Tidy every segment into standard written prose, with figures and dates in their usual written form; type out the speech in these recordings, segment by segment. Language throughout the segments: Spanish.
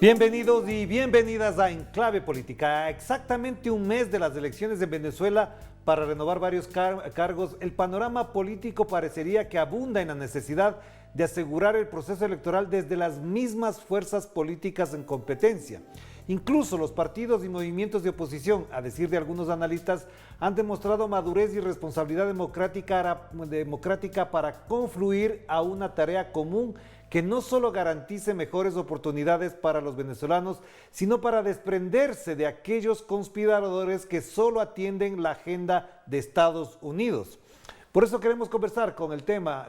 Bienvenidos y bienvenidas a Enclave Política. A exactamente un mes de las elecciones en Venezuela para renovar varios cargos, el panorama político parecería que abunda en la necesidad de asegurar el proceso electoral desde las mismas fuerzas políticas en competencia. Incluso los partidos y movimientos de oposición, a decir de algunos analistas, han demostrado madurez y responsabilidad democrática para confluir a una tarea común que no solo garantice mejores oportunidades para los venezolanos, sino para desprenderse de aquellos conspiradores que solo atienden la agenda de Estados Unidos. Por eso queremos conversar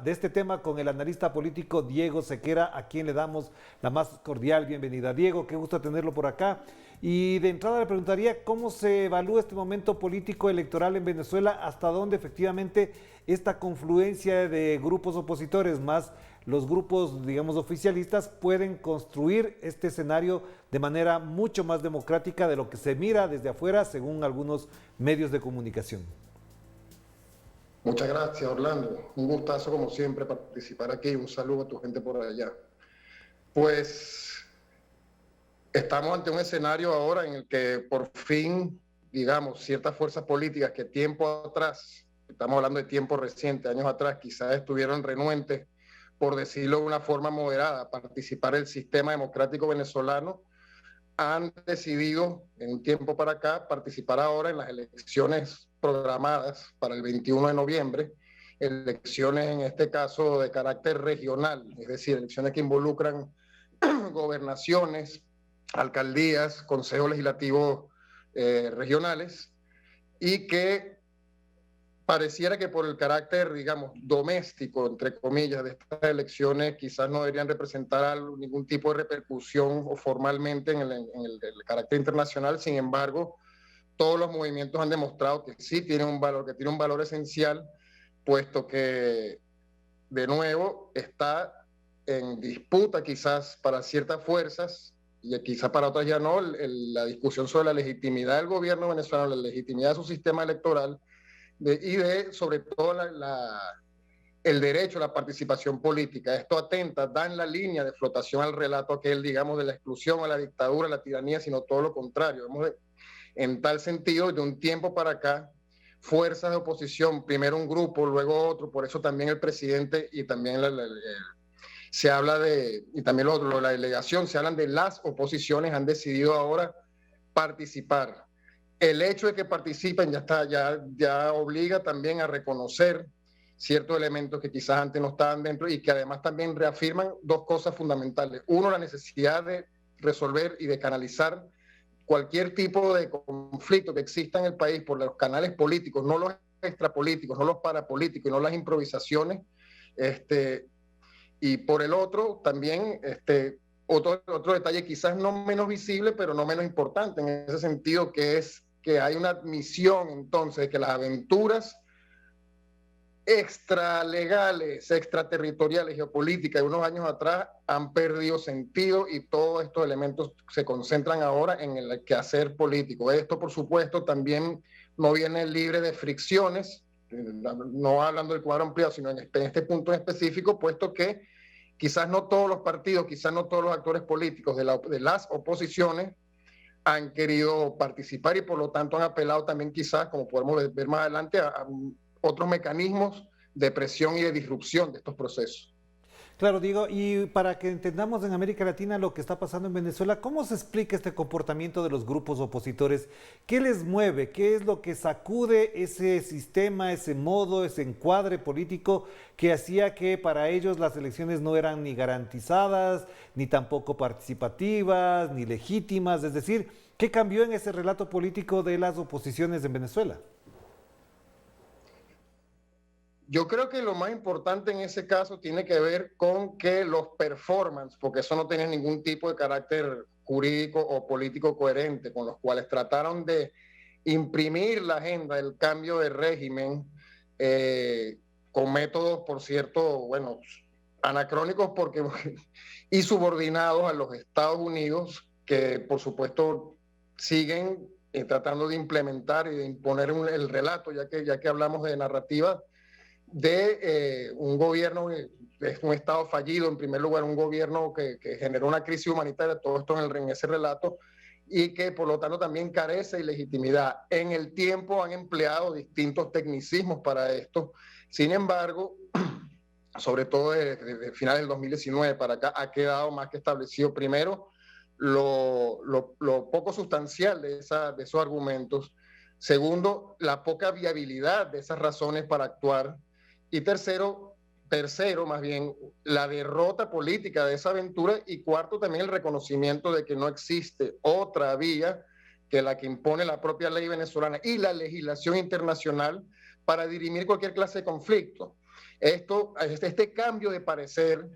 de este tema con el analista político Diego Sequera, a quien le damos la más cordial bienvenida. Diego, qué gusto tenerlo por acá. Y de entrada le preguntaría cómo se evalúa este momento político electoral en Venezuela, hasta dónde efectivamente esta confluencia de grupos opositores más los grupos, digamos, oficialistas pueden construir este escenario de manera mucho más democrática de lo que se mira desde afuera, según algunos medios de comunicación. Muchas gracias, Orlando. Un gustazo, como siempre, participar aquí. Un saludo a tu gente por allá. Pues estamos ante un escenario ahora en el que por fin, digamos, ciertas fuerzas políticas que tiempo atrás, estamos hablando de tiempo reciente, años atrás, quizás estuvieron renuentes, por decirlo de una forma moderada, a participar del sistema democrático venezolano, han decidido en un tiempo para acá participar ahora en las elecciones programadas para el 21 de noviembre, elecciones en este caso de carácter regional, es decir, elecciones que involucran gobernaciones, alcaldías, consejos legislativos regionales, y que pareciera que por el carácter, digamos, doméstico, entre comillas, de estas elecciones, quizás no deberían representar ningún tipo de repercusión o formalmente en el carácter internacional. Sin embargo, todos los movimientos han demostrado que sí tienen un valor, que tiene un valor esencial, puesto que, de nuevo, está en disputa quizás para ciertas fuerzas, y quizás para otras ya no, la discusión sobre la legitimidad del gobierno venezolano, la legitimidad de su sistema electoral, sobre todo el derecho a la participación política. Esto atenta, da en la línea de flotación al relato aquel, digamos, de la exclusión, a la dictadura, a la tiranía, sino todo lo contrario. En tal sentido, de un tiempo para acá, fuerzas de oposición, primero un grupo, luego otro, por eso también el presidente y también se habla y también la delegación, se hablan de las oposiciones, han decidido ahora participar. El hecho de que participen ya obliga también a reconocer ciertos elementos que quizás antes no estaban dentro y que además también reafirman dos cosas fundamentales. Uno, la necesidad de resolver y de canalizar cualquier tipo de conflicto que exista en el país por los canales políticos, no los extrapolíticos, no los parapolíticos, no las improvisaciones. Y por el otro, también otro detalle quizás no menos visible, pero no menos importante en ese sentido, que es que hay una admisión entonces de que las aventuras extralegales, extraterritoriales, geopolíticas de unos años atrás han perdido sentido y todos estos elementos se concentran ahora en el quehacer político. Esto, por supuesto, también no viene libre de fricciones, no hablando del cuadro ampliado, sino en este punto en específico, puesto que quizás no todos los partidos, quizás no todos los actores políticos de las oposiciones han querido participar y por lo tanto han apelado también quizás, como podemos ver más adelante, a otros mecanismos de presión y de disrupción de estos procesos. Claro, Diego, y para que entendamos en América Latina lo que está pasando en Venezuela, ¿cómo se explica este comportamiento de los grupos opositores? ¿Qué les mueve? ¿Qué es lo que sacude ese sistema, ese modo, ese encuadre político que hacía que para ellos las elecciones no eran ni garantizadas, ni tampoco participativas, ni legítimas? Es decir, ¿qué cambió en ese relato político de las oposiciones en Venezuela? Yo creo que lo más importante en ese caso tiene que ver con que los performance, porque eso no tiene ningún tipo de carácter jurídico o político coherente, con los cuales trataron de imprimir la agenda del cambio de régimen con métodos, por cierto, bueno, anacrónicos y subordinados a los Estados Unidos, que por supuesto siguen tratando de implementar y de imponer el relato, ya que hablamos de narrativa, de un gobierno, es un Estado fallido, en primer lugar, un gobierno que generó una crisis humanitaria, todo esto en ese relato, y que por lo tanto también carece de legitimidad. En el tiempo han empleado distintos tecnicismos para esto. Sin embargo, sobre todo desde finales del 2019 para acá, ha quedado más que establecido, primero, lo poco sustancial de esos argumentos. Segundo, la poca viabilidad de esas razones para actuar. Y tercero, más bien, la derrota política de esa aventura. Y cuarto, también el reconocimiento de que no existe otra vía que la que impone la propia ley venezolana y la legislación internacional para dirimir cualquier clase de conflicto. Este cambio de parecer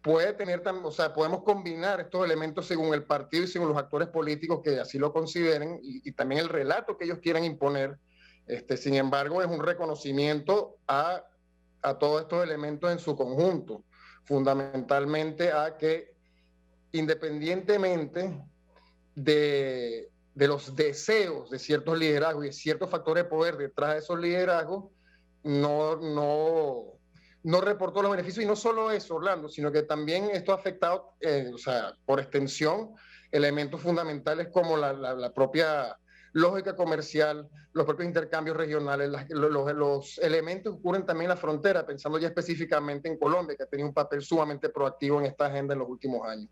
puede tener, o sea, podemos combinar estos elementos según el partido y según los actores políticos que así lo consideren y también el relato que ellos quieran imponer. Sin embargo, es un reconocimiento a todos estos elementos en su conjunto, fundamentalmente a que independientemente de los deseos de ciertos liderazgos y de ciertos factores de poder detrás de esos liderazgos, no reportó los beneficios. Y no solo eso, Orlando, sino que también esto ha afectado, o sea, por extensión, elementos fundamentales como la propia lógica comercial, los propios intercambios regionales, los elementos que ocurren también en la frontera, pensando ya específicamente en Colombia, que ha tenido un papel sumamente proactivo en esta agenda en los últimos años.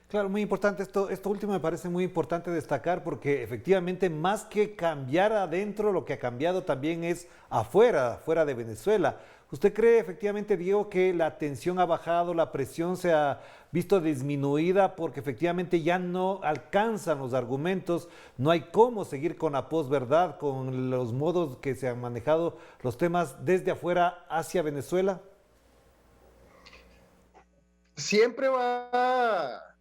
Claro, muy importante esto último me parece muy importante destacar porque efectivamente más que cambiar adentro, lo que ha cambiado también es afuera de Venezuela. ¿Usted cree efectivamente, Diego, que la tensión ha bajado, la presión se ha visto disminuida porque efectivamente ya no alcanzan los argumentos, no hay cómo seguir con la posverdad, con los modos que se han manejado los temas desde afuera hacia Venezuela? Siempre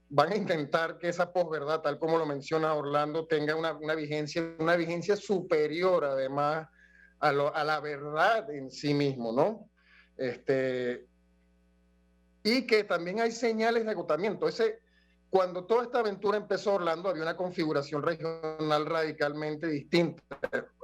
van a intentar que esa posverdad, tal como lo menciona Orlando, tenga una vigencia superior además a la verdad en sí mismo, ¿no? Y que también hay señales de agotamiento. Cuando toda esta aventura empezó, Orlando, había una configuración regional radicalmente distinta,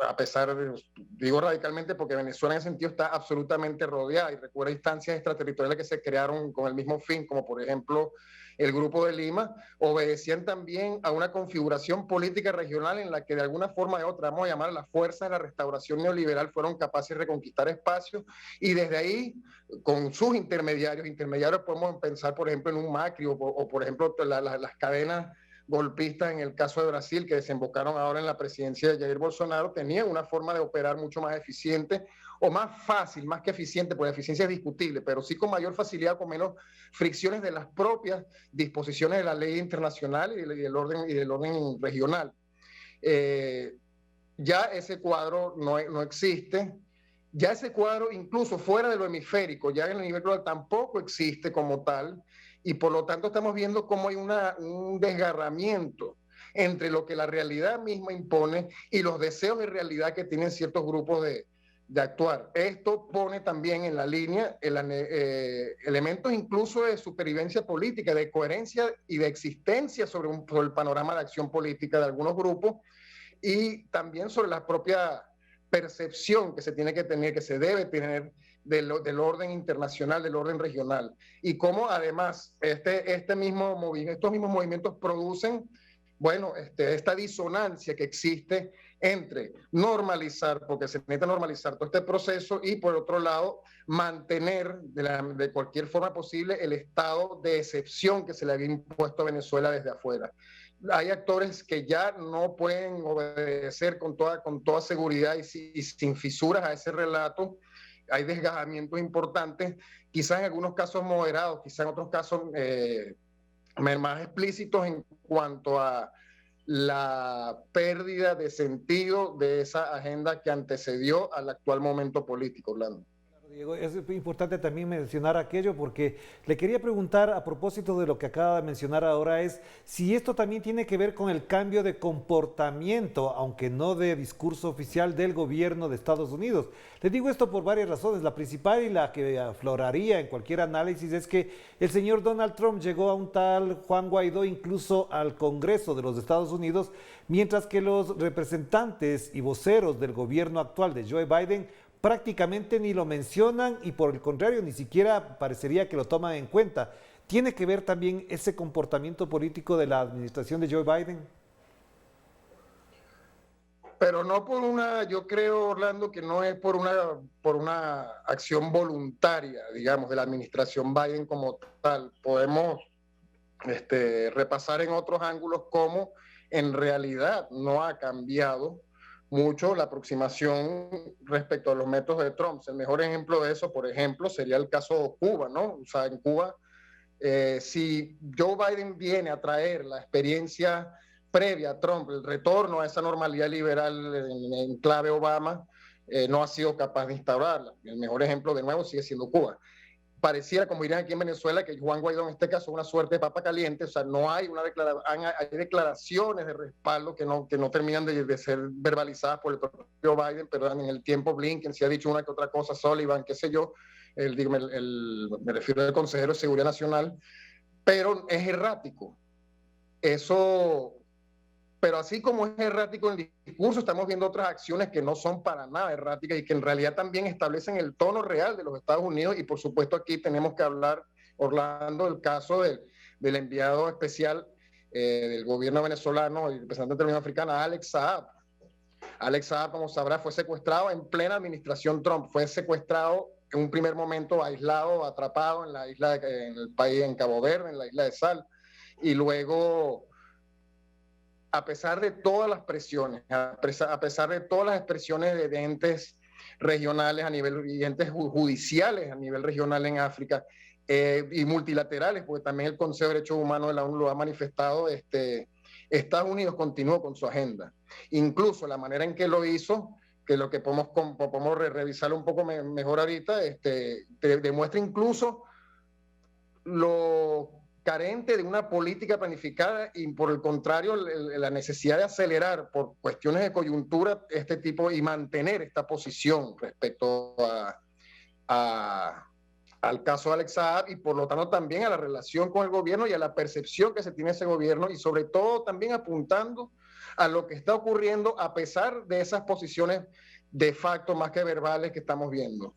a pesar de, digo radicalmente porque Venezuela en ese sentido está absolutamente rodeada y recuerda instancias extraterritoriales que se crearon con el mismo fin, como por ejemplo el Grupo de Lima, obedecían también a una configuración política regional en la que de alguna forma de otra, vamos a llamar, las fuerzas de la restauración neoliberal fueron capaces de reconquistar espacios y desde ahí, con sus intermediarios podemos pensar por ejemplo en un Macri o por ejemplo las cadenas golpistas en el caso de Brasil que desembocaron ahora en la presidencia de Jair Bolsonaro, tenían una forma de operar mucho más eficiente o más fácil, más que eficiente, porque la eficiencia es discutible, pero sí con mayor facilidad, con menos fricciones de las propias disposiciones de la ley internacional y del orden regional. Ya ese cuadro no existe. Ya ese cuadro, incluso fuera de lo hemisférico, ya en el nivel global tampoco existe como tal, y por lo tanto estamos viendo cómo hay un desgarramiento entre lo que la realidad misma impone y los deseos de realidad que tienen ciertos grupos de actuar. Esto pone también en la línea elementos incluso de supervivencia política, de coherencia y de existencia sobre el panorama de acción política de algunos grupos y también sobre la propia percepción que se tiene que tener, que se debe tener del orden internacional, del orden regional. Y cómo además estos mismos movimientos producen, bueno, esta disonancia que existe entre normalizar, porque se necesita normalizar todo este proceso, y por otro lado, mantener de cualquier forma posible el estado de excepción que se le había impuesto a Venezuela desde afuera. Hay actores que ya no pueden obedecer con toda seguridad y sin fisuras a ese relato. Hay desgajamientos importantes, quizás en algunos casos moderados, quizás en otros casos más explícitos en cuanto a la pérdida de sentido de esa agenda que antecedió al actual momento político, Orlando. Diego, es importante también mencionar aquello porque le quería preguntar a propósito de lo que acaba de mencionar ahora es si esto también tiene que ver con el cambio de comportamiento, aunque no de discurso oficial del gobierno de Estados Unidos. Le digo esto por varias razones. La principal y la que afloraría en cualquier análisis es que el señor Donald Trump llegó a un tal Juan Guaidó incluso al Congreso de los Estados Unidos, mientras que los representantes y voceros del gobierno actual de Joe Biden prácticamente ni lo mencionan y por el contrario, ni siquiera parecería que lo toman en cuenta. ¿Tiene que ver también ese comportamiento político de la administración de Joe Biden? Pero no por una, yo creo, Orlando, que no es por una acción voluntaria, digamos, de la administración Biden como tal. Podemos repasar en otros ángulos cómo en realidad no ha cambiado mucho la aproximación respecto a los métodos de Trump. El mejor ejemplo de eso, por ejemplo, sería el caso de Cuba, ¿no? O sea, en Cuba, si Joe Biden viene a traer la experiencia previa a Trump, el retorno a esa normalidad liberal en clave Obama, no ha sido capaz de instaurarla. El mejor ejemplo, de nuevo, sigue siendo Cuba. Pareciera, como dirían aquí en Venezuela, que Juan Guaidó en este caso es una suerte de papa caliente, o sea, no hay hay declaraciones de respaldo que no terminan de ser verbalizadas por el propio Biden, pero en el tiempo Blinken se ha dicho una que otra cosa, Sullivan, qué sé yo, me refiero al consejero de Seguridad Nacional, pero es errático. Eso, pero así como es errático el discurso, estamos viendo otras acciones que no son para nada erráticas y que en realidad también establecen el tono real de los Estados Unidos. Y por supuesto aquí tenemos que hablar, Orlando, del caso del enviado especial del gobierno venezolano y representante de la Unión Africana, Alex Saab. Alex Saab, como sabrá, fue secuestrado en plena administración Trump. Fue secuestrado en un primer momento aislado, atrapado en la isla, en el país, en Cabo Verde, en la isla de Sal. Y luego, a pesar de todas las presiones, a pesar de todas las expresiones de entes regionales a nivel, y entes judiciales a nivel regional en África, y multilaterales, porque también el Consejo de Derechos Humanos de la ONU lo ha manifestado, Estados Unidos continuó con su agenda. Incluso la manera en que lo hizo, que lo que podemos revisar un poco mejor ahorita, demuestra incluso lo carente de una política planificada y por el contrario la necesidad de acelerar por cuestiones de coyuntura este tipo y mantener esta posición respecto al caso de Alex Saab y por lo tanto también a la relación con el gobierno y a la percepción que se tiene ese gobierno y sobre todo también apuntando a lo que está ocurriendo a pesar de esas posiciones de facto más que verbales que estamos viendo.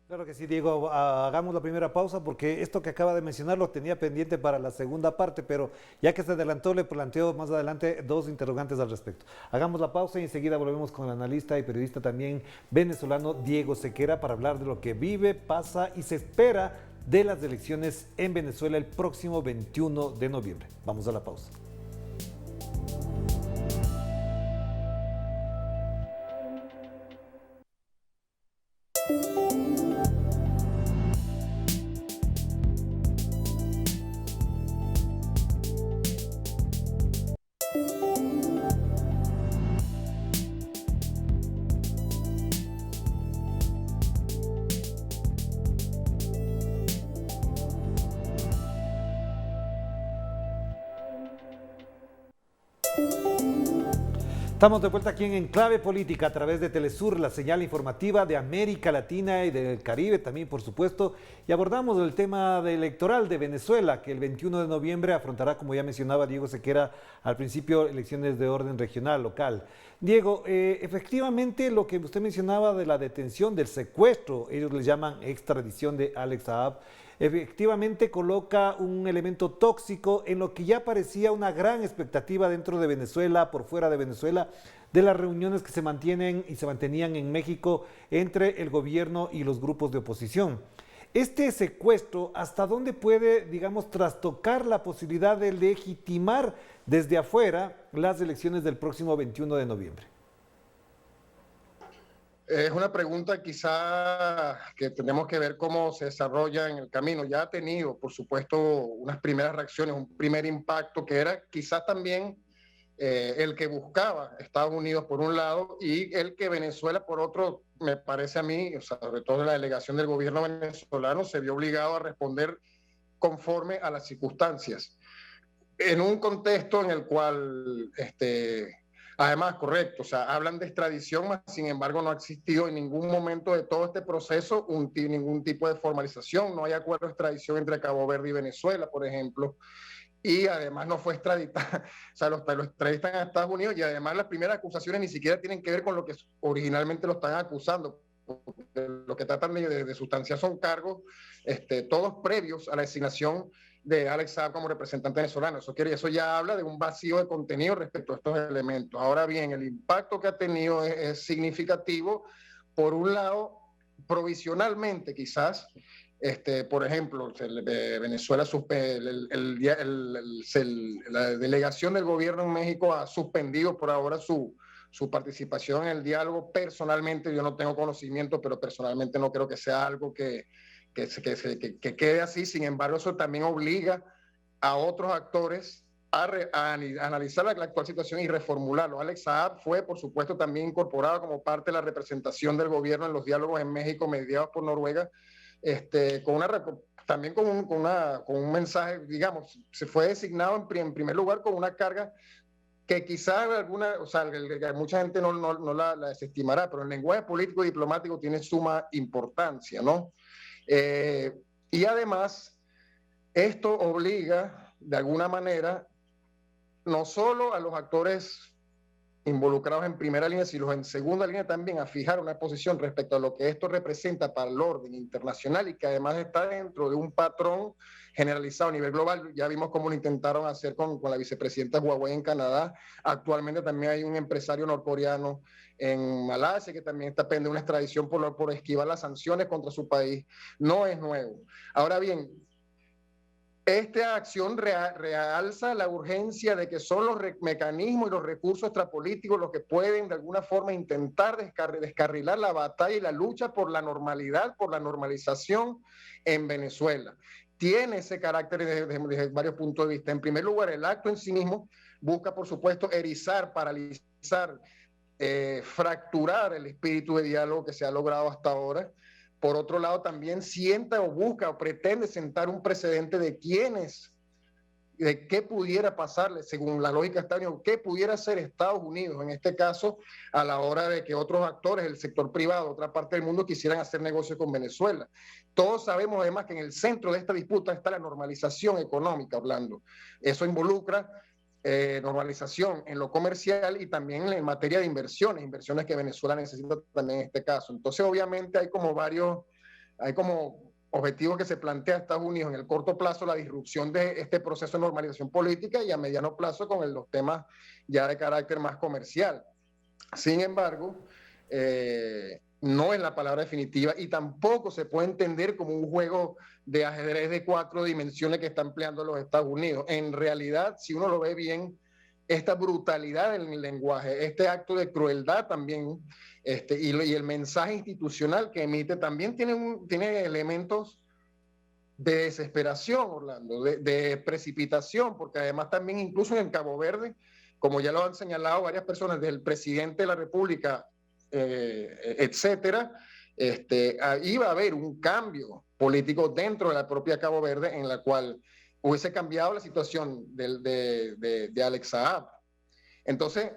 Claro que sí, Diego. Hagamos la primera pausa porque esto que acaba de mencionar lo tenía pendiente para la segunda parte, pero ya que se adelantó, le planteo más adelante dos interrogantes al respecto. Hagamos la pausa y enseguida volvemos con el analista y periodista también venezolano Diego Sequera para hablar de lo que vive, pasa y se espera de las elecciones en Venezuela el próximo 21 de noviembre. Vamos a la pausa. Estamos de vuelta aquí en Enclave Política a través de Telesur, la señal informativa de América Latina y del Caribe también, por supuesto, y abordamos el tema electoral de Venezuela, que el 21 de noviembre afrontará, como ya mencionaba Diego Sequera al principio, elecciones de orden regional, local. Diego, efectivamente lo que usted mencionaba de la detención, del secuestro, ellos le llaman extradición de Alex Saab, efectivamente coloca un elemento tóxico en lo que ya parecía una gran expectativa dentro de Venezuela, por fuera de Venezuela, de las reuniones que se mantienen y se mantenían en México entre el gobierno y los grupos de oposición. Este secuestro, ¿hasta dónde puede, digamos, trastocar la posibilidad de legitimar desde afuera las elecciones del próximo 21 de noviembre? Es una pregunta quizá que tenemos que ver cómo se desarrolla en el camino. Ya ha tenido, por supuesto, unas primeras reacciones, un primer impacto que era quizá también el que buscaba Estados Unidos por un lado y el que Venezuela por otro, me parece a mí, o sea, sobre todo la delegación del gobierno venezolano, se vio obligado a responder conforme a las circunstancias. En un contexto en el cual además, correcto, o sea, hablan de extradición, mas sin embargo no ha existido en ningún momento de todo este proceso ningún tipo de formalización, no hay acuerdo de extradición entre Cabo Verde y Venezuela, por ejemplo, y además no fue extraditado, o sea, lo extraditan a Estados Unidos y además las primeras acusaciones ni siquiera tienen que ver con lo que originalmente lo están acusando, lo que tratan de sustanciar son cargos, todos previos a la designación de Alex Saab como representante venezolano. Eso ya habla de un vacío de contenido respecto a estos elementos. Ahora bien, el impacto que ha tenido es significativo. Por un lado, provisionalmente quizás, por ejemplo, Venezuela, la delegación del gobierno en México ha suspendido por ahora su participación en el diálogo. Personalmente yo no tengo conocimiento, pero personalmente no creo que sea algo que quede así. Sin embargo, eso también obliga a otros actores a analizar la actual situación y reformularlo. Alex Saab fue, por supuesto, también incorporado como parte de la representación del gobierno en los diálogos en México mediados por Noruega, también con un mensaje, digamos, se fue designado en primer lugar con una carga que quizás mucha gente no la desestimará, pero el lenguaje político y diplomático tiene suma importancia, ¿no? Y además, esto obliga, de alguna manera, no solo a los actores involucrados en primera línea, sino en segunda línea también, a fijar una posición respecto a lo que esto representa para el orden internacional y que además está dentro de un patrón generalizado a nivel global. Ya vimos cómo lo intentaron hacer con la vicepresidenta Huawei en Canadá. Actualmente también hay un empresario norcoreano en Malasia que también está pendiente de una extradición por esquivar las sanciones contra su país. No es nuevo. Ahora bien, esta acción realza la urgencia de que son los mecanismos y los recursos extrapolíticos los que pueden de alguna forma intentar descarrilar la batalla y la lucha por la normalidad, por la normalización en Venezuela. Tiene ese carácter desde varios puntos de vista. En primer lugar, el acto en sí mismo busca, por supuesto, erizar, paralizar, fracturar el espíritu de diálogo que se ha logrado hasta ahora. Por otro lado, también sienta o busca o pretende sentar un precedente de qué pudiera pasarle, según la lógica estadounidense, qué pudiera hacer Estados Unidos, en este caso, a la hora de que otros actores del sector privado, otra parte del mundo, quisieran hacer negocio con Venezuela. Todos sabemos, además, que en el centro de esta disputa está la normalización económica, Orlando. Eso involucra normalización en lo comercial y también en materia de inversiones que Venezuela necesita también en este caso. Entonces, obviamente, hay como objetivos que se plantea Estados Unidos en el corto plazo, la disrupción de este proceso de normalización política, y a mediano plazo con los temas ya de carácter más comercial. Sin embargo, no es la palabra definitiva y tampoco se puede entender como un juego de ajedrez de 4 dimensiones que está empleando los Estados Unidos. En realidad, si uno lo ve bien, esta brutalidad en el lenguaje, este acto de crueldad también, y el mensaje institucional que emite también tiene elementos de desesperación, Orlando, de precipitación, porque además también incluso en el Cabo Verde, como ya lo han señalado varias personas, del presidente de la República, etcétera, iba a haber un cambio político dentro de la propia Cabo Verde en la cual hubiese cambiado la situación de Alex Saab. Entonces,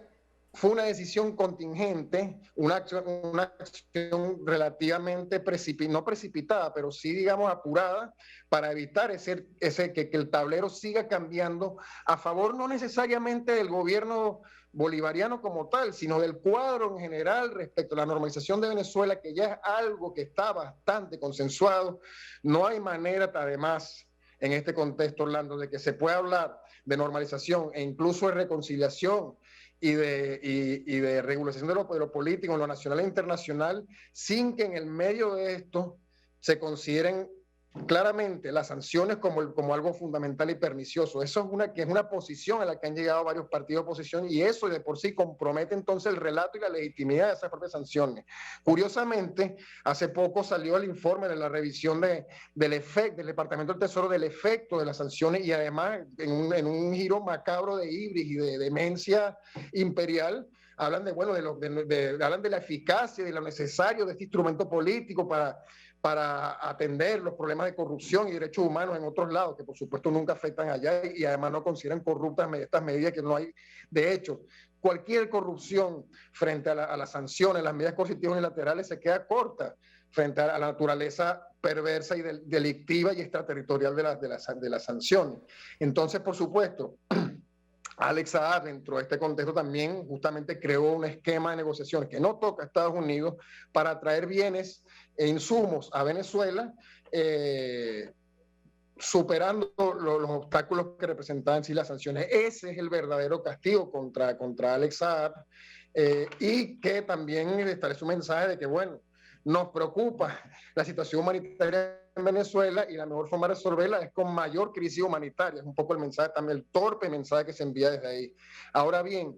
fue una decisión contingente, una acción relativamente no precipitada, pero sí, digamos, apurada, para evitar que el tablero siga cambiando a favor no necesariamente del gobierno bolivariano como tal, sino del cuadro en general respecto a la normalización de Venezuela, que ya es algo que está bastante consensuado. No hay manera, además, en este contexto, Orlando, de que se pueda hablar de normalización e incluso de reconciliación y de regulación de lo político en lo nacional e internacional, sin que en el medio de esto se consideren claramente las sanciones como algo fundamental y pernicioso. Eso es una posición a la que han llegado varios partidos de oposición, y eso de por sí compromete entonces el relato y la legitimidad de esas propias sanciones. Curiosamente, hace poco salió el informe de la revisión del Departamento del Tesoro del efecto de las sanciones, y además en un giro macabro de ibris y de demencia imperial, hablan hablan de la eficacia y de lo necesario de este instrumento político para atender los problemas de corrupción y derechos humanos en otros lados, que por supuesto nunca afectan allá, y además no consideran corruptas estas medidas, que no hay. De hecho, cualquier corrupción frente a las sanciones, las medidas coercitivas unilaterales, se queda corta frente a la naturaleza perversa y delictiva y extraterritorial de las sanciones. Entonces, por supuesto, Alex Saab, dentro de este contexto, también justamente creó un esquema de negociaciones que no toca a Estados Unidos para traer bienes e insumos a Venezuela, superando los obstáculos que representaban sí las sanciones. Ese es el verdadero castigo contra Alex Saab, y que también establece un mensaje de que, bueno, nos preocupa la situación humanitaria en Venezuela y la mejor forma de resolverla es con mayor crisis humanitaria. Es un poco el mensaje también, el torpe mensaje que se envía desde ahí. Ahora bien,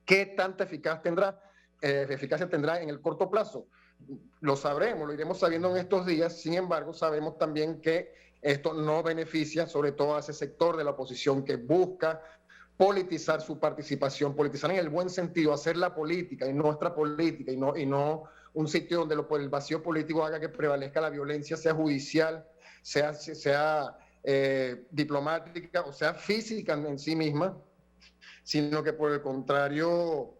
¿qué tanta eficacia tendrá en el corto plazo? Lo sabremos, lo iremos sabiendo en estos días. Sin embargo, sabemos también que esto no beneficia sobre todo a ese sector de la oposición que busca politizar su participación, politizar en el buen sentido, hacer la política y nuestra política y no un sitio donde el vacío político haga que prevalezca la violencia, sea judicial, sea diplomática o sea física en sí misma, sino que por el contrario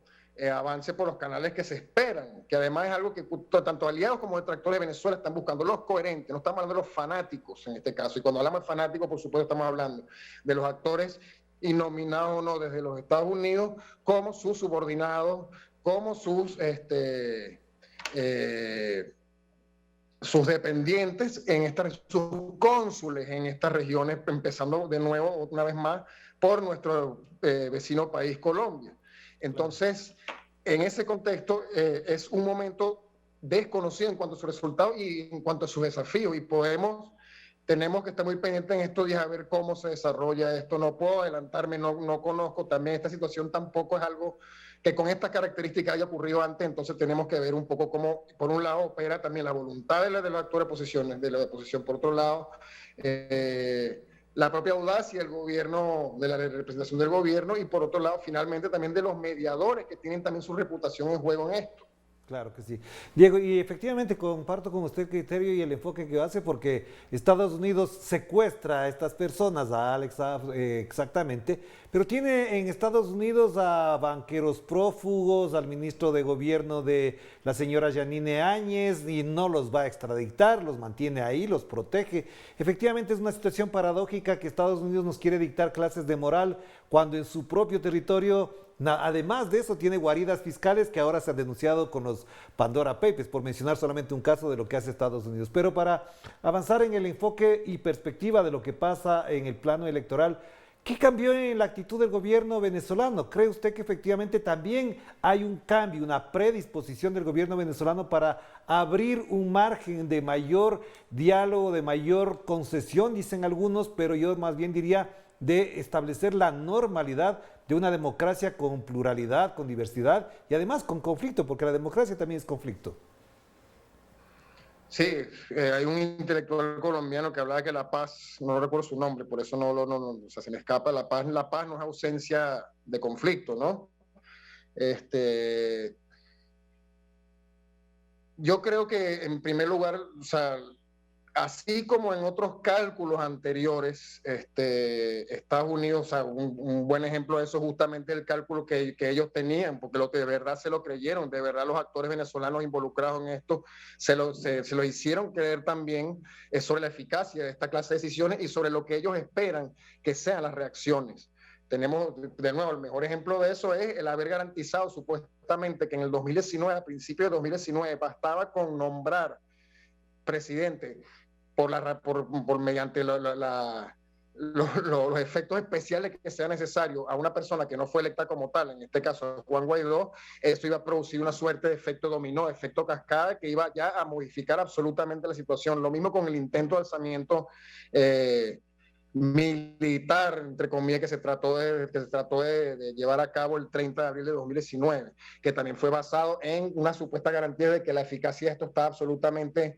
avance por los canales que se esperan, que además es algo que tanto aliados como detractores de Venezuela están buscando, los coherentes, no estamos hablando de los fanáticos en este caso, y cuando hablamos de fanáticos, por supuesto, estamos hablando de los actores y nominados o no desde los Estados Unidos, como sus subordinados, como sus dependientes, sus cónsules en estas regiones, empezando de nuevo, una vez más, por nuestro vecino país, Colombia. Entonces, en ese contexto, es un momento desconocido en cuanto a sus resultados y en cuanto a sus desafíos, y tenemos que estar muy pendientes en estos días a ver cómo se desarrolla esto. No puedo adelantarme, no conozco también esta situación, tampoco es algo que con estas características haya ocurrido antes, entonces tenemos que ver un poco cómo, por un lado, opera también la voluntad de los actores de la oposición, por otro lado, la propia audacia del gobierno, de la representación del gobierno, y por otro lado, finalmente, también de los mediadores que tienen también su reputación en juego en esto. Claro que sí. Diego, y efectivamente comparto con usted el criterio y el enfoque que hace porque Estados Unidos secuestra a estas personas, a Alex Saab, exactamente, pero tiene en Estados Unidos a banqueros prófugos, al ministro de gobierno de la señora Yanine Áñez y no los va a extraditar, los mantiene ahí, los protege. Efectivamente es una situación paradójica que Estados Unidos nos quiere dictar clases de moral cuando en su propio territorio... Además de eso, tiene guaridas fiscales que ahora se han denunciado con los Pandora Papers, por mencionar solamente un caso de lo que hace Estados Unidos. Pero para avanzar en el enfoque y perspectiva de lo que pasa en el plano electoral, ¿qué cambió en la actitud del gobierno venezolano? ¿Cree usted que efectivamente también hay un cambio, una predisposición del gobierno venezolano para abrir un margen de mayor diálogo, de mayor concesión, dicen algunos, pero yo más bien diría de establecer la normalidad de una democracia con pluralidad, con diversidad y además con conflicto, porque la democracia también es conflicto? Sí, hay un intelectual colombiano que hablaba que la paz, no recuerdo su nombre, por eso o sea, se me escapa, la paz no es ausencia de conflicto, ¿no? Yo creo que en primer lugar, o sea, así como en otros cálculos anteriores, Estados Unidos, o sea, un buen ejemplo de eso es justamente el cálculo que ellos tenían, porque lo que de verdad se lo creyeron, de verdad los actores venezolanos involucrados en esto se lo hicieron creer también sobre la eficacia de esta clase de decisiones y sobre lo que ellos esperan que sean las reacciones. Tenemos, de nuevo, el mejor ejemplo de eso es el haber garantizado supuestamente que en el 2019, a principios de 2019, bastaba con nombrar presidente mediante los efectos especiales que sean necesarios a una persona que no fue electa como tal, en este caso Juan Guaidó, eso iba a producir una suerte de efecto dominó, efecto cascada, que iba ya a modificar absolutamente la situación. Lo mismo con el intento de alzamiento militar, entre comillas, que se trató de llevar a cabo el 30 de abril de 2019, que también fue basado en una supuesta garantía de que la eficacia de esto está absolutamente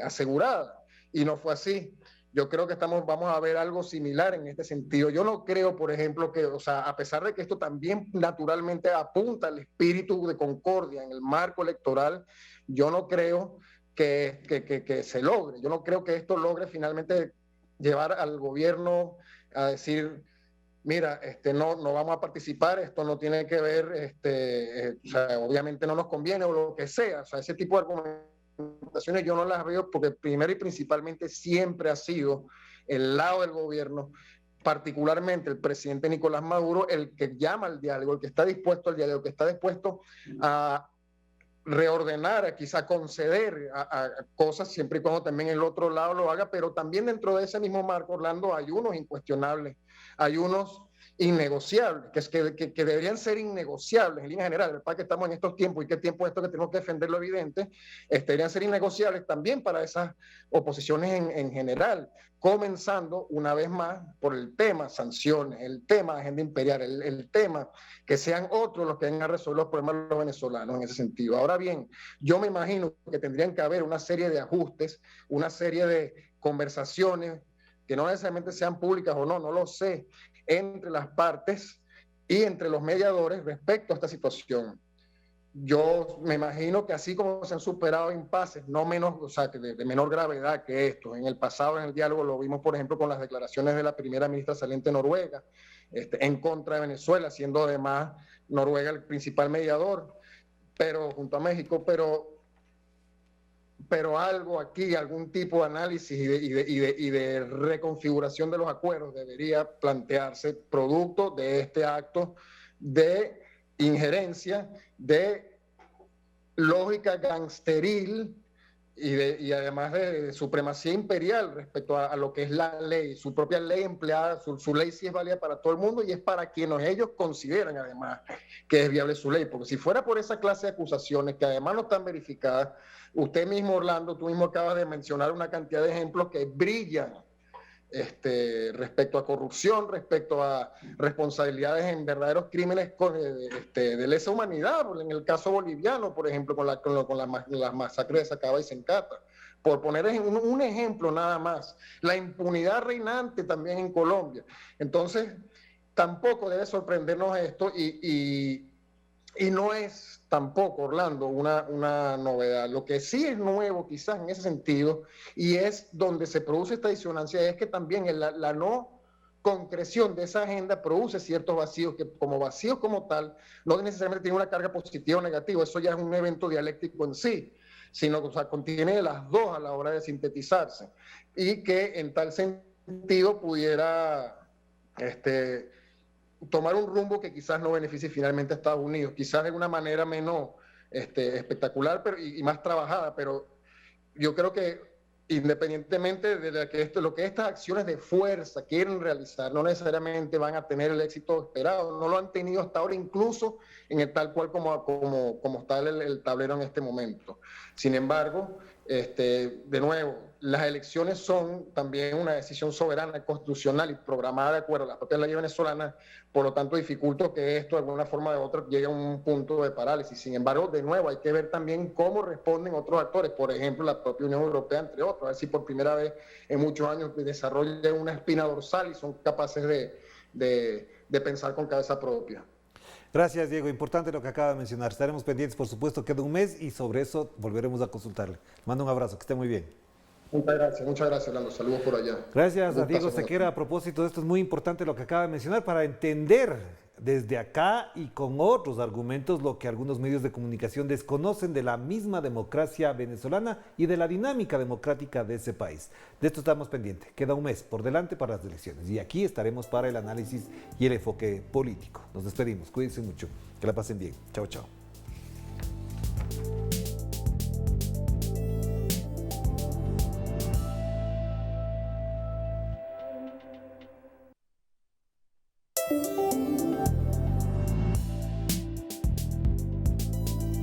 asegurada, y no fue así. Yo creo que vamos a ver algo similar en este sentido. Yo no creo, por ejemplo, que, o sea, a pesar de que esto también naturalmente apunta al espíritu de concordia en el marco electoral, yo no creo que se logre. Yo no creo que esto logre finalmente llevar al gobierno a decir, mira, no vamos a participar, esto no tiene que ver, o sea, obviamente no nos conviene o lo que sea. O sea, ese tipo de argumentaciones yo no las veo porque primero y principalmente siempre ha sido el lado del gobierno particularmente el presidente Nicolás Maduro, el que llama al diálogo, el que está dispuesto al diálogo, el que está dispuesto a reordenar, a quizá conceder a cosas, siempre y cuando también el otro lado lo haga, pero también dentro de ese mismo marco, Orlando, hay unos incuestionables, hay unos innegociables, que deberían ser innegociables en línea general, para que estamos en estos tiempos y qué tiempo es esto que tenemos que defender lo evidente, deberían ser innegociables también para esas oposiciones en general, comenzando una vez más por el tema sanciones, el tema agenda imperial, el tema que sean otros los que vengan a resolver los problemas de los venezolanos en ese sentido. Ahora bien, yo me imagino que tendrían que haber una serie de ajustes, una serie de conversaciones que no necesariamente sean públicas o no, no lo sé, entre las partes y entre los mediadores respecto a esta situación. Yo me imagino que así como se han superado impases, no menos, o sea, de menor gravedad que esto. En el pasado, en el diálogo, lo vimos, por ejemplo, con las declaraciones de la primera ministra saliente de Noruega, en contra de Venezuela, siendo además Noruega el principal mediador, pero junto a México, pero algo aquí, algún tipo de análisis y de reconfiguración de los acuerdos debería plantearse producto de este acto de injerencia, de lógica gangsteril y además de supremacía imperial respecto a lo que es la ley, su propia ley empleada, su ley sí es válida para todo el mundo y es para quienes ellos consideran además que es viable su ley, porque si fuera por esa clase de acusaciones que además no están verificadas, usted mismo, Orlando, tú mismo acabas de mencionar una cantidad de ejemplos que brillan respecto a corrupción, respecto a responsabilidades en verdaderos crímenes de lesa humanidad, en el caso boliviano, por ejemplo, con las masacres de Sacaba y Sencata. Por poner un ejemplo nada más, la impunidad reinante también en Colombia. Entonces, tampoco debe sorprendernos esto y no es tampoco, Orlando, una novedad. Lo que sí es nuevo quizás en ese sentido y es donde se produce esta disonancia es que también la no concreción de esa agenda produce ciertos vacíos que como vacíos como tal no necesariamente tienen una carga positiva o negativa, eso ya es un evento dialéctico en sí, sino que, o sea, contiene las dos a la hora de sintetizarse y que en tal sentido pudiera tomar un rumbo que quizás no beneficie finalmente a Estados Unidos, quizás de una manera menos espectacular y más trabajada, pero yo creo que independientemente de lo que estas acciones de fuerza quieren realizar, no necesariamente van a tener el éxito esperado, no lo han tenido hasta ahora, incluso en el tal cual como está el tablero en este momento. Sin embargo, de nuevo, las elecciones son también una decisión soberana, constitucional y programada de acuerdo a las propias leyes venezolanas, por lo tanto dificulta que esto de alguna forma u otra llegue a un punto de parálisis. Sin embargo, de nuevo, hay que ver también cómo responden otros actores, por ejemplo, la propia Unión Europea, entre otros, a ver si por primera vez en muchos años desarrollan una espina dorsal y son capaces de pensar con cabeza propia. Gracias, Diego. Importante lo que acaba de mencionar. Estaremos pendientes, por supuesto, queda un mes y sobre eso volveremos a consultarle. Mando un abrazo, que esté muy bien. Muchas gracias, Orlando. Saludos por allá. Gracias a Diego Sequera. A propósito de esto, es muy importante lo que acaba de mencionar para entender desde acá y con otros argumentos lo que algunos medios de comunicación desconocen de la misma democracia venezolana y de la dinámica democrática de ese país. De esto estamos pendientes. Queda un mes por delante para las elecciones y aquí estaremos para el análisis y el enfoque político. Nos despedimos. Cuídense mucho. Que la pasen bien. Chao, chao.